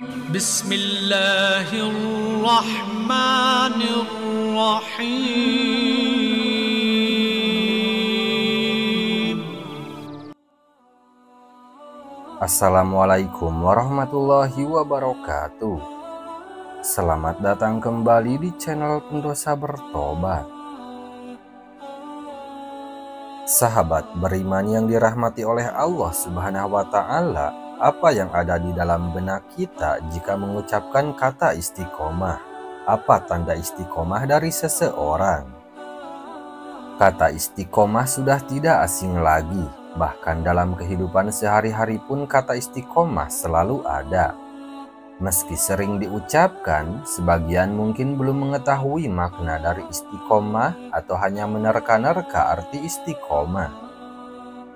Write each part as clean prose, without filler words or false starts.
Bismillahirrahmanirrahim. Assalamualaikum warahmatullahi wabarakatuh. Selamat datang kembali di channel Pendosa Bertobat. Sahabat beriman yang dirahmati oleh Allah Subhanahu wa Ta'ala, apa yang ada di dalam benak kita jika mengucapkan kata istiqomah? Apa tanda istiqomah dari seseorang? Kata istiqomah sudah tidak asing lagi. Bahkan dalam kehidupan sehari-hari pun kata istiqomah selalu ada. Meski sering diucapkan, sebagian mungkin belum mengetahui makna dari istiqomah atau hanya menerka-nerka arti istiqomah.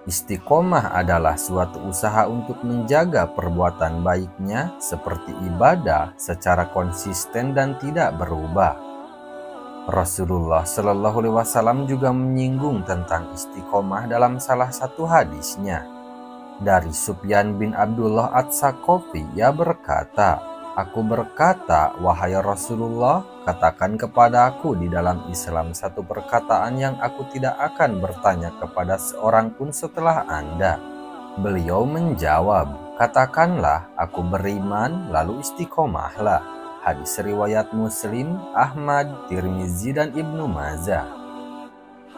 Istiqomah adalah suatu usaha untuk menjaga perbuatan baiknya seperti ibadah secara konsisten dan tidak berubah. Rasulullah Shallallahu Alaihi Wasallam juga menyinggung tentang istiqomah dalam salah satu hadisnya. Dari Sufyan bin Abdullah Ats-Tsaqafi, ia berkata, "Aku berkata, wahai Rasulullah, katakan kepada aku di dalam Islam satu perkataan yang aku tidak akan bertanya kepada seorang pun setelah Anda." Beliau menjawab, "Katakanlah, aku beriman, lalu istiqomahlah." Hadis riwayat Muslim, Ahmad, Tirmizi, dan Ibnu Majah.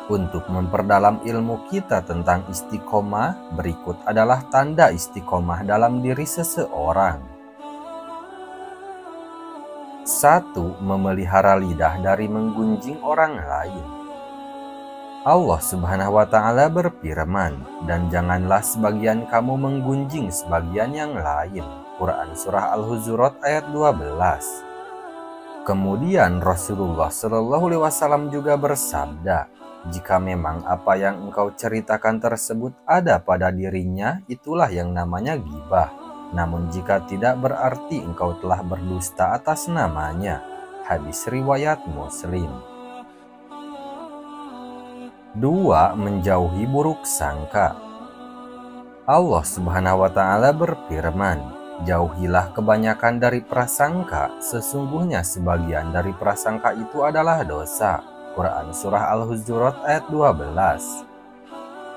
Untuk memperdalam ilmu kita tentang istiqomah, berikut adalah tanda istiqomah dalam diri seseorang. 1. Memelihara lidah dari menggunjing orang lain. Allah Subhanahu wa Ta'ala berfirman, "Dan janganlah sebagian kamu menggunjing sebagian yang lain." Quran Surah Al-Hujurat ayat 12. Kemudian Rasulullah Shallallahu Alaihi Wasallam juga bersabda, "Jika memang apa yang engkau ceritakan tersebut ada pada dirinya, itulah yang namanya ghibah. Namun jika tidak, berarti engkau telah berdusta atas namanya." Hadis riwayat Muslim. 2. Menjauhi buruk sangka. Allah Subhanahu wa Ta'ala berfirman, "Jauhilah kebanyakan dari prasangka, sesungguhnya sebagian dari prasangka itu adalah dosa." Quran Surah Al-Hujurat ayat 12.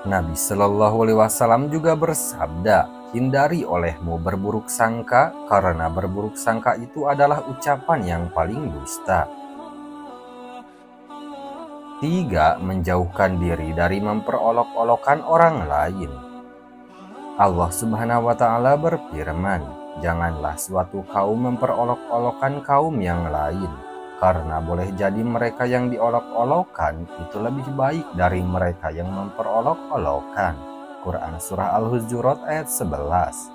Nabi Shallallahu Alaihi Wasallam juga bersabda, "Hindari olehmu berburuk sangka, karena berburuk sangka itu adalah ucapan yang paling dusta." 3. Menjauhkan diri dari memperolok-olokan orang lain. Allah Subhanahu wa Ta'ala berfirman, "Janganlah suatu kaum memperolok-olokan kaum yang lain, karena boleh jadi mereka yang diolok-olokan itu lebih baik dari mereka yang memperolok-olokan." Quran Surah Al-Hujurat ayat 11.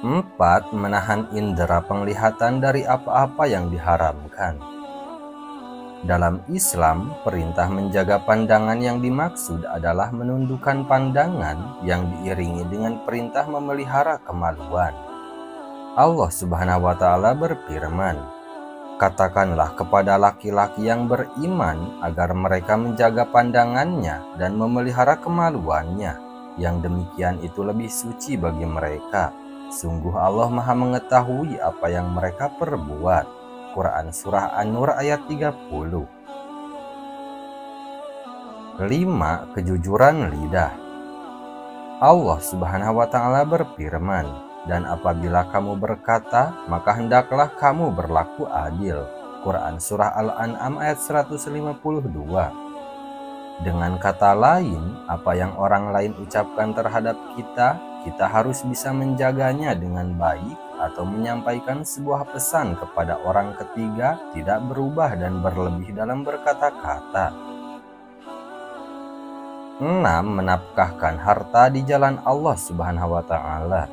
4. Menahan indera penglihatan dari apa-apa yang diharamkan. Dalam Islam, perintah menjaga pandangan yang dimaksud adalah menundukkan pandangan yang diiringi dengan perintah memelihara kemaluan. Allah Subhanahu wa Ta'ala berfirman, "Katakanlah kepada laki-laki yang beriman agar mereka menjaga pandangannya dan memelihara kemaluannya. Yang demikian itu lebih suci bagi mereka. Sungguh Allah Maha mengetahui apa yang mereka perbuat." Quran Surah An-Nur ayat 30. 5. Kejujuran lidah. Allah Subhanahu wa Ta'ala berfirman, "Dan apabila kamu berkata, maka hendaklah kamu berlaku adil." Quran Surah Al-An'am ayat 152. Dengan kata lain, apa yang orang lain ucapkan terhadap kita, kita harus bisa menjaganya dengan baik atau menyampaikan sebuah pesan kepada orang ketiga tidak berubah dan berlebih dalam berkata-kata. 6. Menafkahkan harta di jalan Allah Subhanahu wa Ta'ala.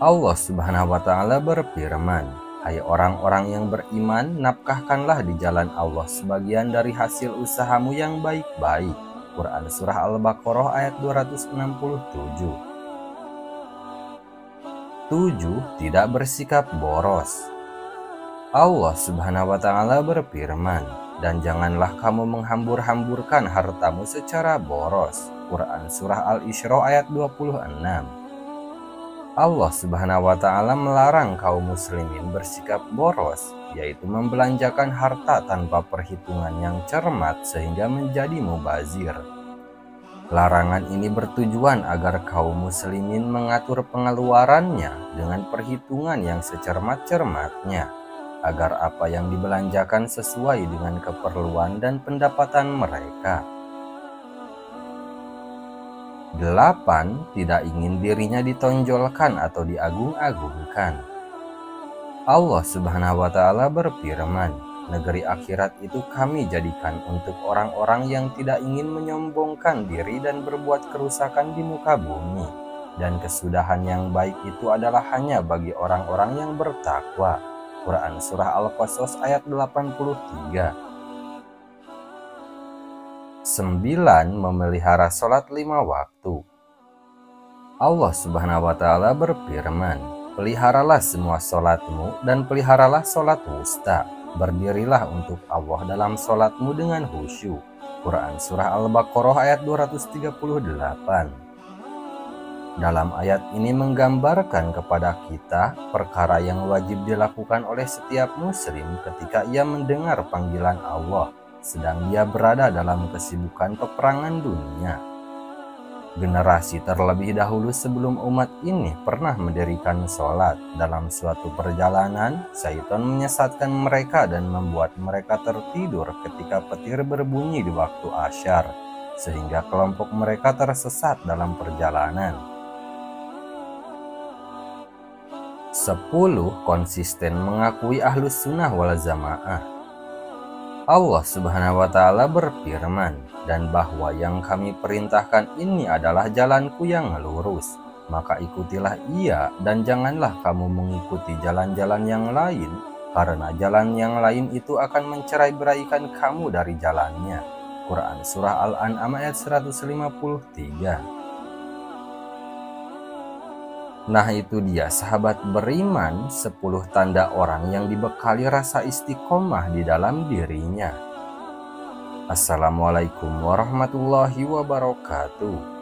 Allah Subhanahu wa Ta'ala berfirman, "Hai orang-orang yang beriman, nafkahkanlah di jalan Allah sebagian dari hasil usahamu yang baik-baik." Quran Surah Al-Baqarah ayat 267. 7. Tidak bersikap boros. Allah Subhanahu wa Ta'ala berfirman, "Dan janganlah kamu menghambur-hamburkan hartamu secara boros." Quran Surah Al-Isra ayat 26. Allah Subhanahu wa Ta'ala melarang kaum Muslimin bersikap boros, yaitu membelanjakan harta tanpa perhitungan yang cermat sehingga menjadi mubazir. Larangan ini bertujuan agar kaum Muslimin mengatur pengeluarannya dengan perhitungan yang secermat-cermatnya, agar apa yang dibelanjakan sesuai dengan keperluan dan pendapatan mereka. 8. Tidak ingin dirinya ditonjolkan atau diagung-agungkan. Allah Subhanahu wa Ta'ala berfirman, "Negeri akhirat itu kami jadikan untuk orang-orang yang tidak ingin menyombongkan diri dan berbuat kerusakan di muka bumi, dan kesudahan yang baik itu adalah hanya bagi orang-orang yang bertakwa." Quran Surah Al-Qasas ayat 83. 9. Memelihara sholat 5 waktu. Allah Subhanahu wa Ta'ala berfirman, "Peliharalah semua sholatmu dan peliharalah sholat wusta. Berdirilah untuk Allah dalam sholatmu dengan khusyuk." Quran Surah Al-Baqarah ayat 238. Dalam ayat ini menggambarkan kepada kita perkara yang wajib dilakukan oleh setiap muslim ketika ia mendengar panggilan Allah sedang dia berada dalam kesibukan peperangan dunia. Generasi terlebih dahulu sebelum umat ini pernah mendirikan sholat. Dalam suatu perjalanan, Syaitan menyesatkan mereka dan membuat mereka tertidur ketika petir berbunyi di waktu asyar, sehingga kelompok mereka tersesat dalam perjalanan. 10. Konsisten mengakui ahlus sunnah wal jamaah. Allah Subhanahu wa Ta'ala berfirman, "Dan bahwa yang kami perintahkan ini adalah jalanku yang lurus, maka ikutilah ia dan janganlah kamu mengikuti jalan-jalan yang lain, karena jalan yang lain itu akan mencerai-beraikan kamu dari jalannya." Quran Surah Al-An'am ayat 153. Nah, itu dia sahabat beriman, 10 tanda orang yang dibekali rasa istiqomah di dalam dirinya. Assalamualaikum warahmatullahi wabarakatuh.